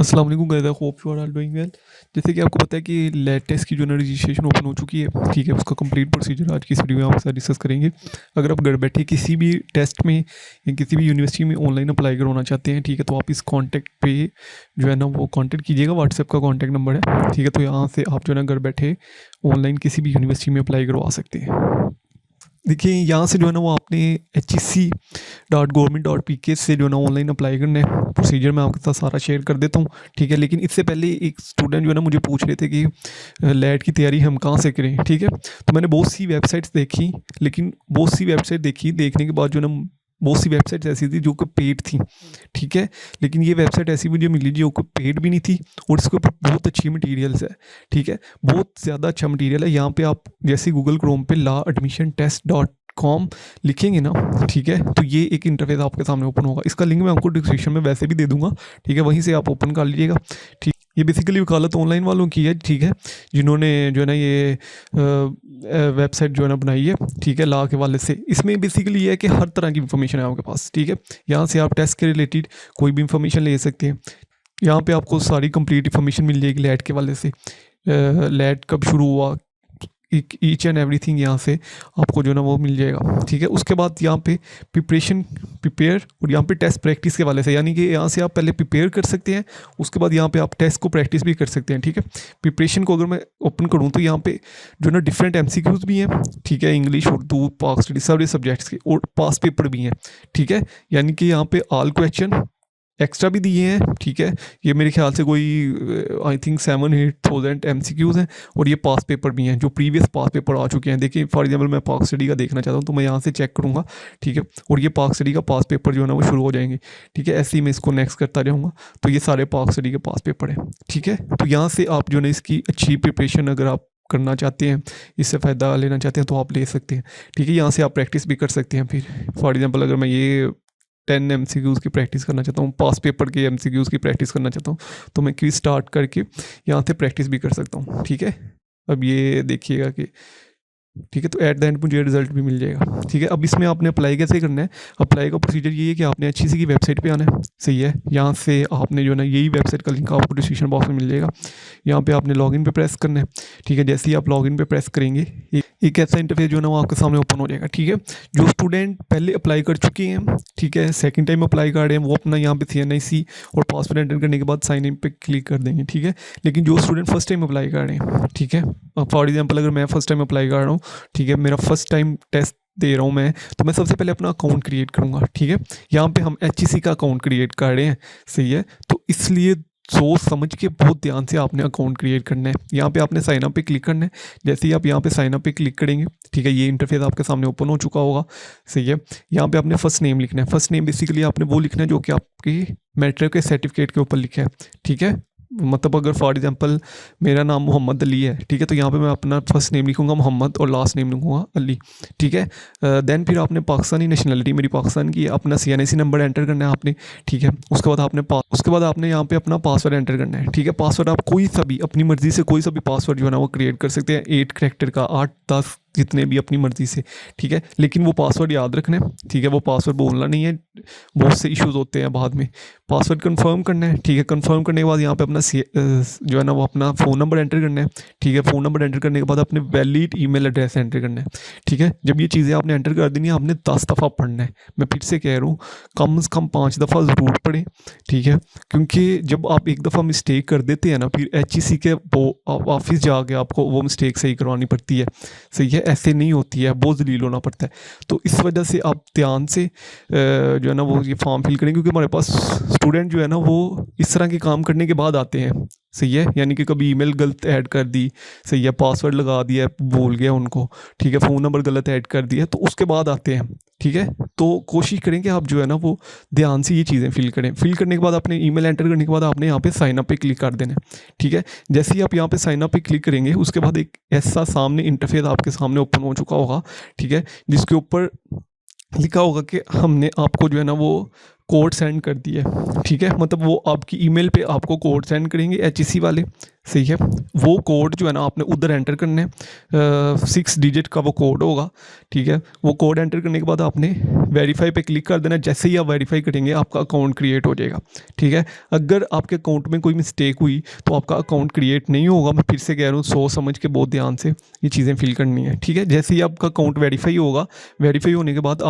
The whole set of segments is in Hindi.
अस्सलाम वालेकुम guys, I hope you are all doing well. जैसे कि आपको पता है कि लेटेस्ट की जो है ना रजिस्ट्रेशन ओपन हो चुकी है, ठीक है। उसका कंप्लीट प्रोसीजर आज की इस वीडियो में आपके साथ डिस्कस करेंगे। अगर आप घर बैठे किसी भी टेस्ट में या किसी भी यूनिवर्सिटी में ऑनलाइन अप्लाई करवाना चाहते हैं, ठीक है, तो आप इस कॉन्टैक्ट पे जो है ना वो कॉन्टैक्ट कीजिएगा। व्हाट्सएप का कॉन्टैक्ट नंबर है, ठीक है। तो यहाँ से आप जो है ना घर बैठे ऑनलाइन किसी भी यूनिवर्सिटी में अप्लाई करवा सकते हैं। देखिए यहाँ से जो है ना वो आपने HEC.government.pk से जो है ना ऑनलाइन अप्लाई करना है। प्रोसीजर मैं आपके साथ सारा शेयर कर देता हूँ, ठीक है। लेकिन इससे पहले एक स्टूडेंट जो है ना मुझे पूछ रहे थे कि लेट की तैयारी हम कहाँ से करें, ठीक है। तो मैंने बहुत सी वेबसाइट्स देखी, लेकिन बहुत सी वेबसाइट देखी, देखने के बाद जो है ना बहुत सी वेबसाइट्स ऐसी थी जो कि पेड थी, ठीक है। लेकिन ये वेबसाइट ऐसी मुझे मिली जो कि पेड भी नहीं थी और इसके ऊपर बहुत अच्छी मटेरियल्स है, ठीक है। बहुत ज़्यादा अच्छा मटेरियल है। यहाँ पे आप जैसे गूगल क्रोम पे laadmissiontest.com लिखेंगे ना, ठीक है, तो ये एक इंटरफेस आपके सामने ओपन होगा। इसका लिंक मैं आपको डिस्क्रिप्शन में वैसे भी दे दूंगा, ठीक है। वहीं से आप ओपन कर लीजिएगा, ठीक। ये बेसिकली वकालत ऑनलाइन वालों की है, ठीक है, जिन्होंने जो है ना ये वेबसाइट जो है ना बनाई है, ठीक है, ला के वाले से। इसमें बेसिकली ये है कि हर तरह की इंफॉर्मेशन है आपके पास, ठीक है। यहाँ से आप टेस्ट के रिलेटेड कोई भी इंफॉर्मेशन ले सकते हैं। यहाँ पे आपको सारी कंप्लीट इंफॉर्मेशन मिल जाएगी लैट के वाले से। लैट कब शुरू हुआ, ईच एंड एवरीथिंग यहाँ से आपको जो है ना वो मिल जाएगा, ठीक है। उसके बाद यहाँ पे प्रिपेयर और यहाँ पे टेस्ट प्रैक्टिस के वाले से, यानी कि यहाँ से आप पहले प्रिपेयर कर सकते हैं, उसके बाद यहाँ पे आप टेस्ट को प्रैक्टिस भी कर सकते हैं, ठीक है। प्रिपरेशन को अगर मैं ओपन करूँ तो यहाँ पे जो है ना डिफरेंट MCQs भी हैं, ठीक है, इंग्लिश, उर्दू, पाक स्टडी, सारे सब्जेक्ट्स के, और पास पेपर भी हैं, ठीक है। यानी कि यहाँ पे ऑल क्वेश्चन एक्स्ट्रा भी दिए हैं, ठीक है। ये मेरे ख्याल से कोई आई थिंक 7-8,000 MCQs हैं, और ये पास पेपर भी हैं जो प्रीवियस पास पेपर आ चुके हैं। देखिए फॉर एग्जांपल मैं पाक स्टडी का देखना चाहता हूँ तो मैं यहाँ से चेक करूँगा, ठीक है, और ये पाक स्टडी का पास पेपर जो है ना वो शुरू हो जाएंगे, ठीक है। ऐसे ही मैं इसको नेक्स्ट करता जाऊँगा, तो ये सारे पाक स्टडी के पास पेपर हैं, ठीक है। तो यहाँ से आप जो है ना इसकी अच्छी प्रिपरेशन अगर आप करना चाहते हैं, इससे फ़ायदा लेना चाहते हैं, तो आप ले सकते हैं, ठीक है। यहाँ से आप प्रैक्टिस भी कर सकते हैं। फिर फॉर एग्जांपल अगर मैं ये 10 MCQs की प्रैक्टिस करना चाहता हूँ, पास पेपर के MCQs की प्रैक्टिस करना चाहता हूँ, तो मैं क्विज स्टार्ट करके यहाँ से प्रैक्टिस भी कर सकता हूँ, ठीक है। अब ये देखिएगा कि ठीक है, तो एट द एंड मुझे रिजल्ट भी मिल जाएगा, ठीक है। अब इसमें आपने अप्लाई कैसे करना है? अप्लाई का प्रोसीजर ये है कि आपने HEC की वेबसाइट पे आना है, सही है। यहाँ से आपने जो है ना यही वेबसाइट का लिंक आपको डिस्क्रिप्शन बॉक्स में मिल जाएगा। यहाँ पे आपने लॉगिन पे प्रेस करना है, ठीक है। जैसे ही आप लॉगिन पे प्रेस करेंगे एक ऐसा इंटरफेस जो है ना वो आपके सामने ओपन हो जाएगा, ठीक है। जो स्टूडेंट पहले अप्लाई कर चुके हैं, ठीक है, सेकेंड टाइम अप्लाई कर रहे हैं, वो अपना यहाँ पे CNIC और पासवर्ड एंटर करने के बाद साइन इन पे क्लिक कर देंगे, ठीक है। लेकिन जो स्टूडेंट फर्स्ट टाइम अप्लाई कर रहे हैं, ठीक है, फॉर एग्जाम्पल अगर मैं फर्स्ट टाइम अप्लाई कर रहा हूँ, ठीक है, मेरा फर्स्ट टाइम टेस्ट दे रहा हूँ मैं, तो मैं सबसे पहले अपना अकाउंट क्रिएट करूँगा, ठीक है। यहाँ पे हम HEC का अकाउंट क्रिएट कर रहे हैं, सही है। तो इसलिए सोच समझ के बहुत ध्यान से आपने अकाउंट क्रिएट करना है। यहाँ पे आपने साइन अप पे क्लिक करना है। जैसे ही आप यहाँ पे साइन अप पे क्लिक करेंगे, ठीक है, ये इंटरफेस आपके सामने ओपन हो चुका होगा, सही है। यहाँ पे आपने फर्स्ट नेम लिखना है। फर्स्ट नेम बेसिकली आपने वो लिखना है जो कि आपकी मैट्रिक के सर्टिफिकेट के ऊपर लिखा है, ठीक है। मतलब अगर फॉर एग्जांपल मेरा नाम मोहम्मद अली है, ठीक है, तो यहाँ पे मैं अपना फर्स्ट नेम लिखूंगा मोहम्मद और लास्ट नेम लिखूंगा अली, ठीक है। देन फिर आपने पाकिस्तानी नेशनलिटी मेरी पाकिस्तान की, अपना CNIC नंबर एंटर करना है आपने, ठीक है। उसके बाद आपने यहाँ पे अपना पासवर्ड एंटर करना है, ठीक है। पासवर्ड आप कोई सा भी अपनी मर्जी से कोई सा भी पासवर्ड जो है ना वो क्रिएट कर सकते हैं, 8 कैरेक्टर का, 8-10 जितने भी अपनी मर्जी से, ठीक है। लेकिन वो पासवर्ड याद रखना है, ठीक है, वो पासवर्ड बोलना नहीं है, बहुत से इश्यूज होते हैं बाद में। पासवर्ड कंफर्म करना है, ठीक है। कंफर्म करने के बाद यहाँ पे अपना जो है ना वो अपना फ़ोन नंबर एंटर करना है, ठीक है। फ़ोन नंबर एंटर करने के बाद अपने वैलिड ईमेल एड्रेस एंटर करना है, ठीक है। जब ये चीज़ें आपने एंटर कर देनी है, आपने 10 दफ़ा पढ़ना है। मैं फिर से कह रहा हूँ, कम से कम 5 दफ़ा ज़रूर पढ़ें, ठीक है। क्योंकि जब आप एक दफ़ा मिस्टेक कर देते हैं ना, फिर HEC के ऑफिस जाके आपको वो मिस्टेक सही करवानी पड़ती है, सही है। ऐसे नहीं होती है, बहुत जलील होना पड़ता है। तो इस वजह से आप ध्यान से जो है ना वो ये फॉर्म फिल करें, क्योंकि हमारे पास स्टूडेंट जो है ना वो इस तरह के काम करने के बाद आते हैं, सही है। यानी कि कभी ईमेल गलत ऐड कर दी, सही है, पासवर्ड लगा दिया, भूल गया उनको, ठीक है, फ़ोन नंबर गलत ऐड कर दिया, तो उसके बाद आते हैं, ठीक है। तो कोशिश करें कि आप जो है ना वो ध्यान से ये चीज़ें फिल करें। फिल करने के बाद अपने ईमेल एंटर करने के बाद आपने यहाँ पे साइन अप पे क्लिक कर देना है, ठीक है। जैसे ही आप यहाँ पे साइन अप पे क्लिक करेंगे, उसके बाद एक ऐसा सामने इंटरफेस आपके सामने ओपन हो चुका होगा, ठीक है, जिसके ऊपर लिखा होगा कि हमने आपको जो है ना वो कोड सेंड कर दिया है, ठीक है, मतलब वो आपकी ईमेल पे आपको कोड सेंड करेंगे एचईसी वाले, सही है। वो कोड जो है ना आपने उधर एंटर करना है, 6 डिजिट का वो कोड होगा, ठीक है। वो कोड एंटर करने के बाद आपने वेरीफाई पे क्लिक कर देना। जैसे ही आप वेरीफाई करेंगे आपका अकाउंट क्रिएट हो जाएगा, ठीक है। अगर आपके अकाउंट में कोई मिस्टेक हुई तो आपका अकाउंट क्रिएट नहीं होगा। मैं फिर से कह रहा हूँ, सोच समझ के बहुत ध्यान से ये चीज़ें फिल करनी है, ठीक है। जैसे ही आपका अकाउंट वेरीफाई होगा, वेरीफाई होने के बाद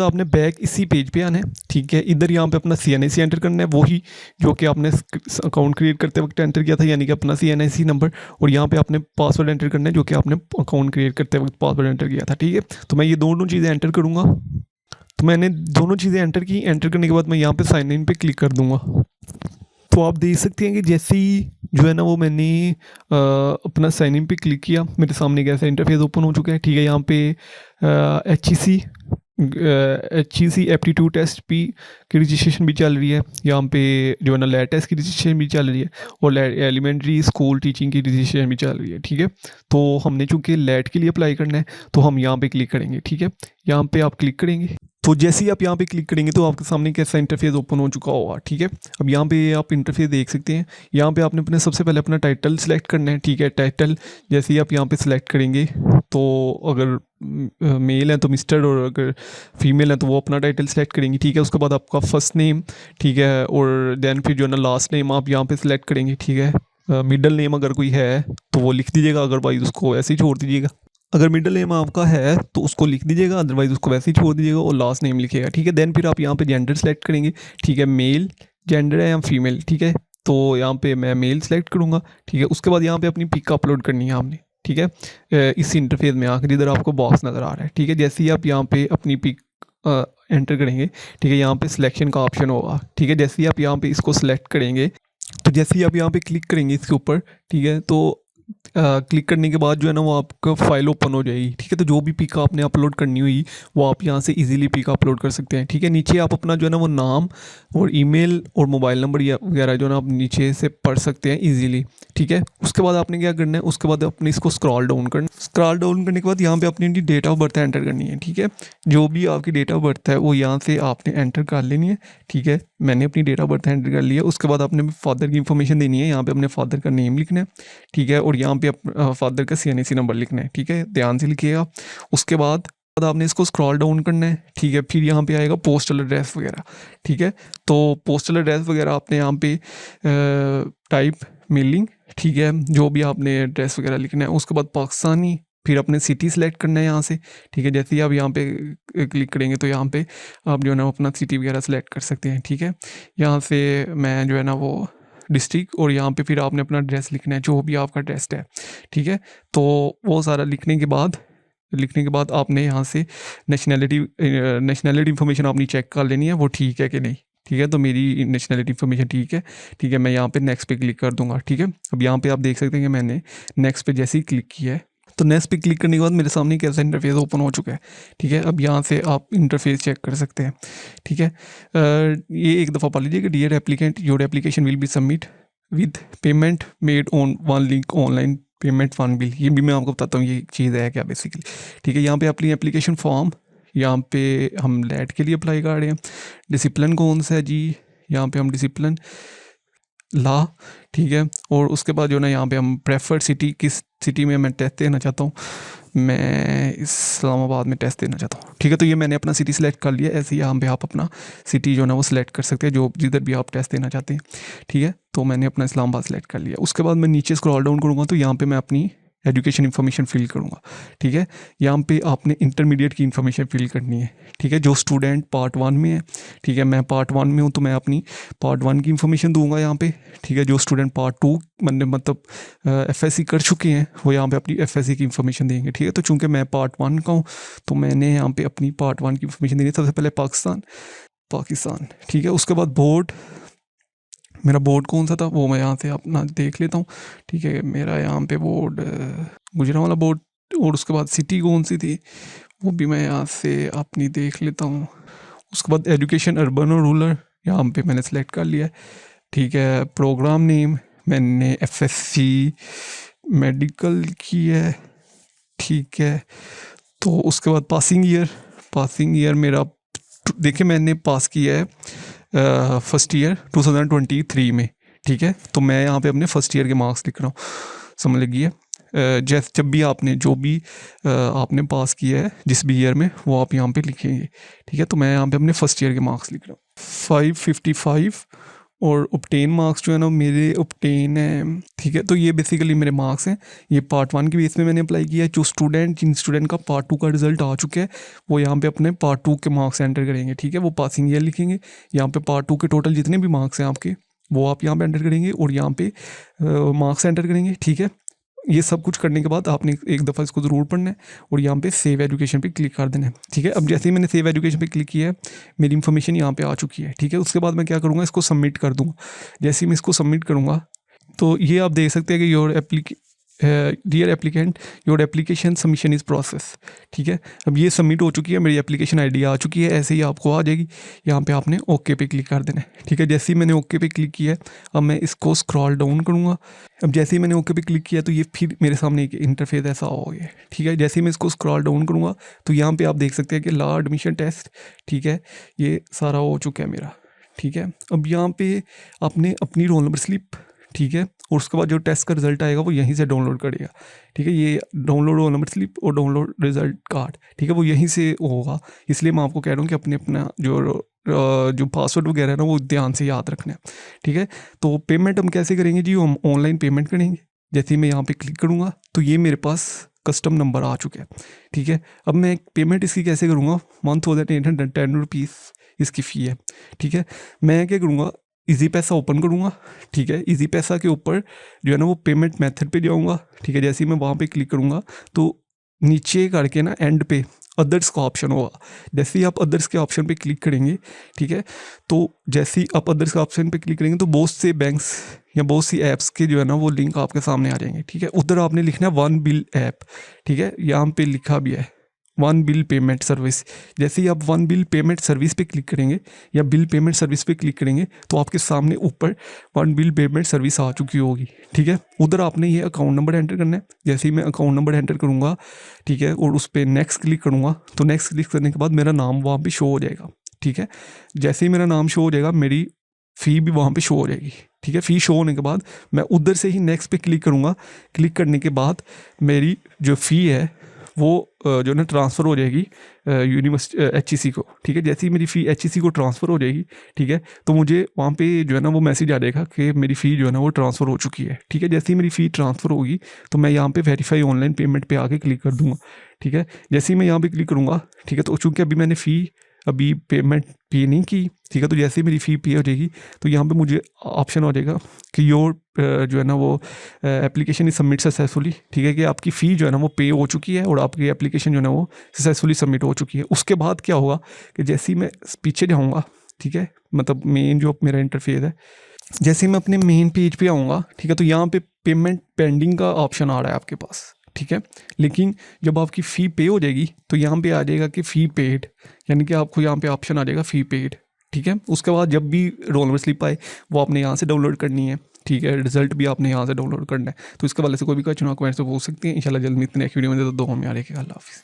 आपने बैक इसी पेज पे आना है, ठीक है। इधर यहाँ पे अपना CNIC एंटर करना है, वही जो कि आपने अकाउंट क्रिएट करते वक्त एंटर किया था, यानी कि अपना CNIC नंबर। और यहाँ पे आपने पासवर्ड एंटर करना है जो कि आपने अकाउंट क्रिएट करते वक्त पासवर्ड एंटर किया था, ठीक है। तो मैं ये दोनों चीज़ें एंटर करूँगा। तो मैंने दोनों चीज़ें एंटर की। एंटर करने के बाद मैं यहाँ पे साइन इन पे क्लिक कर दूँगा। तो आप देख सकते हैं कि जैसे ही जो है ना वो मैंने अपना साइन इन पे क्लिक किया, मेरे सामने एक ऐसा इंटरफेस ओपन हो चुका है, ठीक है। यहाँ पे HEC एप्टीट्यूड टेस्ट भी की रजिस्ट्रेशन भी चल रही है। यहाँ पे जो है ना लैट टेस्ट की रजिस्ट्रेशन भी चल रही है, और एलिमेंट्री स्कूल टीचिंग की रजिस्ट्रेशन भी चल रही है, ठीक है। तो हमने चूँकि लैट के लिए अप्लाई करना है तो हम यहाँ पे क्लिक करेंगे, ठीक है। यहाँ पे आप क्लिक करेंगे तो जैसे ही आप यहाँ पे क्लिक करेंगे तो आपके सामने कैसा इंटरफेस ओपन हो चुका होगा, ठीक है। अब यहाँ पे आप इंटरफेस देख सकते हैं। यहाँ पे आपने अपने सबसे पहले अपना टाइटल सेलेक्ट करना है, ठीक है। टाइटल जैसे ही आप यहाँ पे सेलेक्ट करेंगे तो अगर मेल है तो मिस्टर, और अगर फीमेल है तो वो अपना टाइटल सेलेक्ट करेंगी, ठीक है। उसके बाद आपका फर्स्ट नेम, ठीक है, और देन फिर जो है ना लास्ट नेम आप यहाँ पे सेलेक्ट करेंगे, ठीक है। मिडल नेम अगर कोई है तो वो लिख दीजिएगा, अदरवाइज उसको ऐसे ही छोड़ दीजिएगा। अगर मिडल नेम आपका है तो उसको लिख दीजिएगा, अदरवाइज उसको वैसे ही छोड़ दीजिएगा और लास्ट नेम लिखिएगा, ठीक है। देन फिर आप यहाँ पे जेंडर सेलेक्ट करेंगे, ठीक है। मेल जेंडर है या फीमेल, ठीक है। तो यहाँ पे मैं मेल सेलेक्ट करूँगा, ठीक है। उसके बाद यहाँ पे अपनी पिक अपलोड करनी है आपने, ठीक है। इस इंटरफेस में आकर इधर आपको बॉक्स नज़र आ रहा है, ठीक है। जैसे ही आप यहाँ पे अपनी पिक एंटर करेंगे, ठीक है, यहाँ पे सिलेक्शन का ऑप्शन होगा, ठीक है। जैसे ही आप यहाँ पे इसको सिलेक्ट करेंगे तो जैसे ही आप यहाँ पे क्लिक करेंगे इसके ऊपर, ठीक है, तो क्लिक करने के बाद जो है ना वो आपका फाइल ओपन हो जाएगी, ठीक है। तो जो भी पिक आपने अपलोड करनी हुई वो आप यहाँ से इजीली पिक अपलोड कर सकते हैं, ठीक है। नीचे आप अपना जो है ना वो नाम और ईमेल और मोबाइल नंबर या वगैरह जो है ना आप नीचे से पढ़ सकते हैं इजीली, ठीक है। उसके बाद आपने क्या करना है, उसके बाद अपने इसको स्क्रॉल डाउन करने के बाद यहाँ पे अपनी डेट ऑफ बर्थ एंटर करनी है, ठीक है। जो भी आपकी डेट ऑफ बर्थ है वो यहाँ से आपने एंटर कर लेनी है, ठीक है। मैंने अपनी डेट ऑफ बर्थ एंटर कर लिया। उसके बाद आपने फादर की इन्फॉर्मेशन देनी है, यहाँ पे अपने फादर का नेम लिखना है, ठीक है। और यहाँ पे फादर का CNIC नंबर लिखना है, ठीक है, ध्यान से लिखिएगा। उसके बाद आपने इसको स्क्रॉल डाउन करना है, ठीक है। फिर यहाँ पे आएगा पोस्टल एड्रेस वगैरह, ठीक है। तो पोस्टल एड्रेस वगैरह आपने यहाँ पे टाइप मेलिंग, ठीक है, जो भी आपने एड्रेस वगैरह लिखना है। उसके बाद पाकिस्तानी, फिर अपने सिटी सेलेक्ट करना है यहाँ से, ठीक है। जैसे ही आप यहाँ पे क्लिक करेंगे तो यहाँ पे आप जो है ना अपना सिटी वगैरह सेलेक्ट कर सकते हैं, ठीक है। यहाँ से मैं जो है ना वो डिस्ट्रिक्ट, और यहाँ पे फिर आपने अपना एड्रेस लिखना है, जो भी आपका एड्रेस है, ठीक है। तो वो सारा लिखने के बाद आपने यहाँ से नेशनैलिटी इन्फॉर्मेशन अपनी चेक कर लेनी है, वो ठीक है कि नहीं, ठीक है। तो मेरी नेशनैलिटी इन्फॉर्मेशन ठीक है, ठीक है। मैं यहाँ पे नेक्स्ट पे क्लिक कर दूंगा, ठीक है। अब यहाँ पे आप देख सकते हैं कि मैंने नेक्स्ट पे जैसे ही क्लिक किया है तो नेक्स्ट पे क्लिक करने के बाद मेरे सामने एक ऐसा इंटरफेस ओपन हो चुका है, ठीक है। अब यहाँ से आप इंटरफेस चेक कर सकते हैं, ठीक है। ये एक दफ़ा पढ़ लीजिए कि dear applicant, your application will be submit with payment made on one link online payment one bill. ये भी मैं आपको बताता हूँ ये चीज़ है क्या बेसिकली, ठीक है। यहाँ पे अपनी एप्लीकेशन फॉर्म, यहाँ पे हम लैट के लिए अप्लाई कर रहे हैं। डिसिप्लिन कौन सा है जी, यहाँ पे हम डिसिप्लिन ला, ठीक है। और उसके बाद जो ना यहाँ पे हम प्रेफर्ड सिटी, किस सिटी में मैं टेस्ट देना चाहता हूँ, मैं इस्लामाबाद में टेस्ट देना चाहता हूँ, ठीक है। तो ये मैंने अपना सिटी सेलेक्ट कर लिया। ऐसे ही यहाँ पे आप अपना सिटी जो ना वो सिलेक्ट कर सकते हैं, जो जिधर भी आप टेस्ट देना चाहते हैं, ठीक है। तो मैंने अपना इस्लामाबाद सेलेक्ट कर लिया। उसके बाद मैं नीचे स्क्रॉल डाउन करूँगा तो यहाँ पे मैं अपनी एजुकेशन इन्फॉर्मेशन फिल करूँगा, ठीक है। यहाँ पे आपने इंटरमीडिएट की इन्फॉर्मेशन फिल करनी है, ठीक है। जो स्टूडेंट पार्ट 1 में है, ठीक है, मैं पार्ट 1 में हूँ तो मैं अपनी पार्ट 1 की इन्फॉर्मेशन दूंगा यहाँ पे, ठीक है। जो स्टूडेंट पार्ट 2 मतलब FSC कर चुके हैं वो यहाँ पे अपनी FSC की इन्फॉर्मेशन देंगे, ठीक है। तो चूँकि मैं पार्ट 1 का हूँ तो मैंने यहाँ पे अपनी पार्ट 1 की इन्फॉर्मेशन देनी है। सबसे पहले पाकिस्तान, ठीक है। उसके बाद बोर्ड, मेरा बोर्ड कौन सा था वो मैं यहाँ से अपना देख लेता हूँ, ठीक है। मेरा यहाँ पे बोर्ड गुजरांवाला बोर्ड, और उसके बाद सिटी कौन सी थी वो भी मैं यहाँ से अपनी देख लेता हूँ। उसके बाद एजुकेशन अर्बन और रूरल यहाँ पे मैंने सेलेक्ट कर लिया है, ठीक है। प्रोग्राम नेम मैंने FSC मेडिकल की है, ठीक है। तो उसके बाद पासिंग ईयर मेरा देखिए मैंने पास किया है फर्स्ट ईयर 2023 में, ठीक है। तो मैं यहाँ पे अपने फर्स्ट ईयर के मार्क्स लिख रहा हूँ, समझ लीजिए। जैसे जब भी आपने जो भी आपने पास किया है जिस भी ईयर में, वो आप यहाँ पे लिखेंगे, ठीक है। तो मैं यहाँ पे अपने फर्स्ट ईयर के मार्क्स लिख रहा हूँ 555, और ऑब्टेन मार्क्स जो है ना मेरे ऑब्टेन है, ठीक है। तो ये बेसिकली मेरे मार्क्स हैं, ये पार्ट 1 के बेस में मैंने अप्लाई किया है। जिन स्टूडेंट का पार्ट 2 का रिजल्ट आ चुका है वो यहाँ पे अपने पार्ट 2 के मार्क्स एंटर करेंगे, ठीक है। वो पासिंग ईयर लिखेंगे, यहाँ पे पार्ट 2 के टोटल जितने भी मार्क्स हैं आपके, वो आप यहाँ पे एंटर करेंगे और यहाँ पे मार्क्स एंटर करेंगे, ठीक है। ये सब कुछ करने के बाद आपने एक दफ़ा इसको ज़रूर पढ़ना है और यहाँ पे सेव एजुकेशन पे क्लिक कर देना है, ठीक है। अब जैसे ही मैंने सेव एजुकेशन पे क्लिक किया है, मेरी इन्फॉर्मेशन यहाँ पे आ चुकी है, ठीक है। उसके बाद मैं क्या करूँगा, इसको सबमिट कर दूँगा। जैसे ही मैं इसको सबमिट करूँगा तो ये आप देख सकते हैं कि dear applicant, your application submission is process, ठीक है। अब ये सबमिट हो चुकी है, मेरी एप्लीकेशन आईडी आ चुकी है, ऐसे ही आपको आ जाएगी। यहाँ पे आपने ओके पे क्लिक कर देना है, ठीक है। जैसे ही मैंने ओके पे क्लिक किया है, अब मैं इसको स्क्रॉल डाउन करूँगा। अब जैसे ही मैंने ओके पे क्लिक किया तो ये फिर मेरे सामने एक इंटरफेस ऐसा हो गया, ठीक है। जैसे ही मैं इसको स्क्रॉल डाउन करूँगा तो यहाँ पर आप देख सकते हैं कि ला एडमिशन टेस्ट, ठीक है, ये सारा हो चुका है मेरा, ठीक है। अब यहाँ पे आपने अपनी रोल नंबर स्लिप, ठीक है, और उसके बाद जो टेस्ट का रिजल्ट आएगा वो यहीं से डाउनलोड करेगा, ठीक है। ये डाउनलोड रोल नंबर स्लिप और डाउनलोड रिजल्ट कार्ड, ठीक है, वो यहीं से होगा। इसलिए मैं आपको कह रहा हूँ कि अपना जो पासवर्ड वगैरह है ना वो ध्यान से याद रखना है, ठीक है। तो पेमेंट हम कैसे करेंगे जी, हम ऑनलाइन पेमेंट करेंगे। जैसे ही मैं यहाँ पे क्लिक करूँगा तो ये मेरे पास कस्टम नंबर आ चुका है, ठीक है। अब मैं पेमेंट इसकी कैसे करूँगा, 1810 रुपीज़ इसकी फ़ी है, ठीक है। मैं क्या करूँगा, इजी पैसा ओपन करूँगा, ठीक है। इजी पैसा के ऊपर जो है ना वो पेमेंट मेथड पे जाऊँगा, ठीक है। जैसे ही मैं वहाँ पे क्लिक करूँगा तो नीचे करके ना एंड पे अदर्स का ऑप्शन होगा। जैसे ही आप अदर्स के ऑप्शन पे क्लिक करेंगे, ठीक है, तो जैसे ही आप अदर्स के ऑप्शन पे क्लिक करेंगे तो बहुत से बैंक्स या बहुत सी ऐप्स के जो है ना वो लिंक आपके सामने आ जाएंगे, ठीक है। उधर आपने लिखना है वन बिल ऐप, ठीक है, यहाँ पे लिखा भी है वन बिल पेमेंट सर्विस। जैसे ही आप वन बिल पेमेंट सर्विस पे क्लिक करेंगे या बिल पेमेंट सर्विस पे क्लिक करेंगे तो आपके सामने ऊपर वन बिल पेमेंट सर्विस आ चुकी होगी, ठीक है। उधर आपने ये अकाउंट नंबर एंटर करना है। जैसे ही मैं अकाउंट नंबर एंटर करूँगा, ठीक है, और उस पर नेक्स्ट क्लिक करूँगा तो नेक्स्ट क्लिक करने के बाद मेरा नाम वहाँ पर शो हो जाएगा, ठीक है। जैसे ही मेरा नाम शो हो जाएगा मेरी फ़ी भी वहाँ पे शो हो जाएगी, ठीक है। फ़ी शो होने के बाद मैं उधर से ही नेक्स्ट पे क्लिक करूँगा। क्लिक करने के बाद मेरी जो फ़ी है वो जो ना ट्रांसफ़र हो जाएगी यूनिवर्सिटी HEC को, ठीक है। जैसे ही मेरी फ़ी HEC को ट्रांसफ़र हो जाएगी, ठीक है, तो मुझे वहाँ पे जो है ना वो मैसेज आ जाएगा कि मेरी फ़ी जो है ना वो ट्रांसफ़र हो चुकी है, ठीक है। जैसे ही मेरी फ़ी ट्रांसफ़र होगी तो मैं यहाँ पे वेरीफाई ऑनलाइन पेमेंट पे आके क्लिक कर दूँगा, ठीक है। जैसे ही मैं यहाँ पे क्लिक करूँगा, ठीक है, तो चूँकि अभी मैंने फ़ी अभी पेमेंट पे नहीं की, ठीक है, तो जैसे ही मेरी फ़ी पे हो जाएगी तो यहाँ पे मुझे ऑप्शन हो जाएगा कि योर जो है ना वो एप्लीकेशन इज सबमिट सक्सेसफुली, ठीक है, कि आपकी फ़ी जो है ना वो पे हो चुकी है और आपकी एप्लीकेशन जो है ना वो सक्सेसफुली सबमिट हो चुकी है। उसके बाद क्या होगा कि जैसे ही मैं पीछे जाऊँगा, ठीक है, मतलब मेन जो मेरा इंटरफेस है, जैसे ही मैं अपने मेन पेज पे आऊँगा, ठीक है, तो यहाँ पे पेमेंट पेंडिंग का ऑप्शन आ रहा है आपके पास, ठीक है। लेकिन जब आपकी फ़ी पे हो जाएगी तो यहाँ पे आ जाएगा कि फ़ी पेड, यानी कि आपको यहाँ पे ऑप्शन आ जाएगा फ़ी पेड, ठीक है। उसके बाद जब भी रोल नंबर स्लिप आए वो आपने यहाँ से डाउनलोड करनी है, ठीक है। रिजल्ट भी आपने यहाँ से डाउनलोड करना है। तो इसके वाले से कोई भी क्वेश्चन आप कमेंट से पूछ सकते हैं। इंशाल्लाह जल्द मिलते हैं नेक्स्ट वीडियो में। तो दो हम यार, अल्लाह हाफ़िज़।